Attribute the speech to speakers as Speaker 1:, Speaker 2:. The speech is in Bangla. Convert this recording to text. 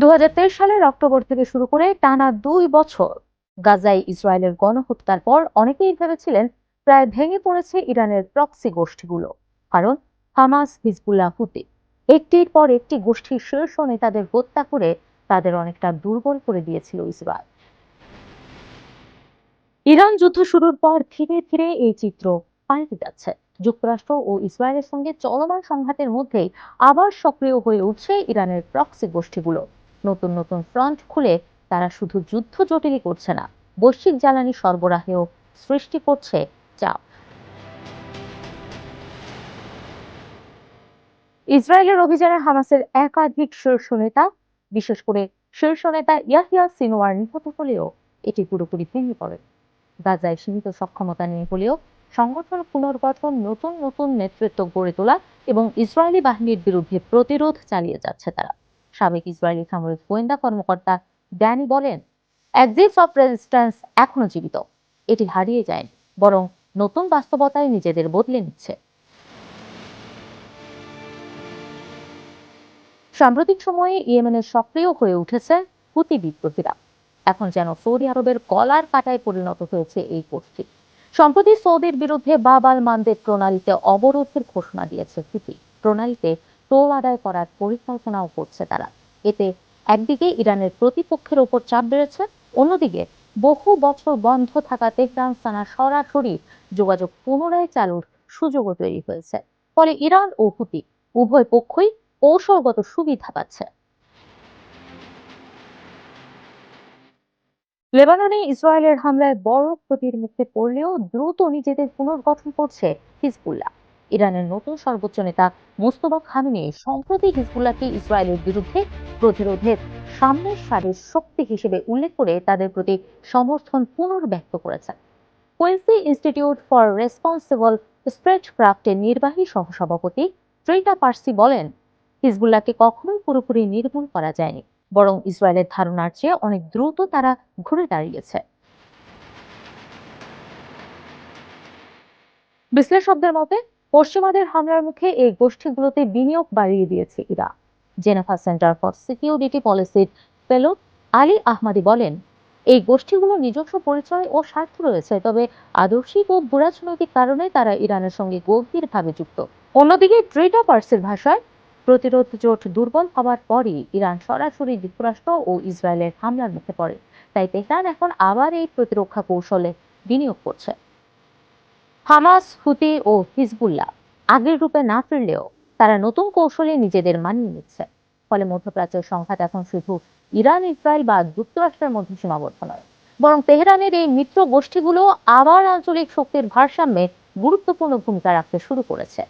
Speaker 1: 2023 সালের অক্টোবর থেকে শুরু করে টানা 2 বছর গাজায় ইসরায়েলের গণহত্যার পর অনেকেই ভেবেছিলেন প্রায় ভেঙে পড়েছে ইরানের প্রক্সি গোষ্ঠীগুলো। কারণ হামাস, হিজবুল্লাহ, হুতি একটির পর একটি গোষ্ঠীর শীর্ষ নেতাদের হত্যা করে তাদের অনেকটা দুর্বল করে দিয়েছিল ইসরায়েল। ইরান যুদ্ধ শুরুর পর ধীরে ধীরে এই চিত্র পাল্টে যাচ্ছে। যুক্তরাষ্ট্র ও ইসরায়েলের সঙ্গে চলমান সংঘাতের মধ্যেই আবার সক্রিয় হয়ে উঠছে ইরানের প্রক্সি গোষ্ঠীগুলো। নতুন নতুন ফ্রন্ট খুলে তারা শুধু যুদ্ধ জটিলই করছে না, বৈশ্বিক জ্বালানি সরবরাহেও সৃষ্টি করছে চাপ। ইসরায়েলের অভিযানে হামাসের একাধিক শীর্ষ নেতা, বিশেষ করে শীর্ষ নেতা ইয়াহিয়া সিনওয়ার নিহত হলেও এটি পুরোপুরি ভেঙে পড়ে। গাজায় সীমিত সক্ষমতা নিয়ে হলেও সংগঠন পুনর্গঠন, নতুন নতুন নেতৃত্ব গড়ে তোলা এবং ইসরায়েলি বাহিনীর বিরুদ্ধে প্রতিরোধ চালিয়ে যাচ্ছে তারা। সাবেক ইসরায়েলি সামরিক গোয়েন্দা কর্মকর্তা ড্যানি বলেন, এক্সিটস অফ রেজিস্ট্যান্স এখনো জীবিত, এটি হারিয়ে যায়নি, বরং নতুন বাস্তবতায় নিজেদের বদলে নিচ্ছে। সাম্প্রতিক সময়ে ইয়েমেনের সক্রিয় হয়ে উঠেছে হুতি বিদ্রোহীরা। এখন যেন সৌদি আরবের গলার কাঁটায় পরিণত হয়েছে এই গোষ্ঠী। সম্প্রতি সৌদির বিরুদ্ধে বাব আল মানদেব প্রণালীতে অবরোধের ঘোষণা দিয়েছে হুতি। প্রণালীতে টোল আদায় করার পরিকল্পনাও করছে তারা। এতে একদিকে ইরানের প্রতিপক্ষের ওপর চাপ বেড়েছে, অন্যদিকে বহু বছর বন্ধ থাকা তেহরান সানা সরাসরি যোগাযোগ পুনরায় চালুর সুযোগও তৈরি হয়েছে। ফলে ইরান ও হুতি উভয় পক্ষই কৌশলগত সুবিধা পাচ্ছে। লেবাননে ইসরায়েলের হামলায় বড় ক্ষতির মুখে পড়লেও দ্রুত নিজেদের পুনর্গঠন করছে হিজবুল্লাহ। ইরানের নতুন সর্বোচ্চ নেতা মোস্তফা খামেনি সম্প্রতি হিজবুল্লাহকে ইসরায়েলের বিরুদ্ধে প্রতিরোধের সামনের সারির শক্তি হিসেবে উল্লেখ করে তাদের প্রতি সমর্থন পুনর্ব্যক্ত করেছেন। কুইন্সি ইনস্টিটিউট ফর রেসপন্সিবল স্প্রেডক্রাফটের নির্বাহী সহসভাপতি ট্রিটা পার্সি বলেন, হিজবুল্লাহকে কখনোই পুরোপুরি নির্মূল করা যায়নি, বরং ইসরায়েলের ধারণার চেয়ে অনেক দ্রুত তারা ঘুরে দাঁড়িয়েছে। বিশ্লেষকদের মতে পশ্চিমাদের হামলার মুখে এই গোষ্ঠীগুলোতে বিনিয়োগ বাড়িয়ে দিয়েছে Iran. Geneva centre for security পলিসির ফেলো আলী আহমাদি বলেন, এই গোষ্ঠীগুলোর নিজস্ব পরিচয় ও স্বার্থ রয়েছে, তবে আদর্শিক ও ভূরাজনৈতিক কারণে তারা ইরানের সঙ্গে গভীরভাবে যুক্ত। অন্যদিকে ট্রেটা পার্সের ভাষায়, প্রতিরোধ জোট দুর্বল হওয়ার পরই ইরান সরাসরি যুক্তরাষ্ট্র ও ইসরায়েলের হামলার মুখে পড়ে। তাই তেহরান এখন আবার এই প্রতিরক্ষা কৌশলে বিনিয়োগ করছে। হামাস, হুতি ও হিজবুল্লাহ আগের রূপে না ফিরলেও তারা নতুন কৌশলে নিজেদের মানিয়ে নিচ্ছে। ফলে মধ্যপ্রাচ্যের সংঘাত এখন শুধু ইরান, ইসরায়েল বা যুক্তরাষ্ট্রের মধ্যে সীমাবদ্ধ নয়, বরং তেহরানের এই মিত্র গোষ্ঠীগুলো আবার আঞ্চলিক শক্তির ভারসাম্যে গুরুত্বপূর্ণ ভূমিকা রাখতে শুরু করেছে।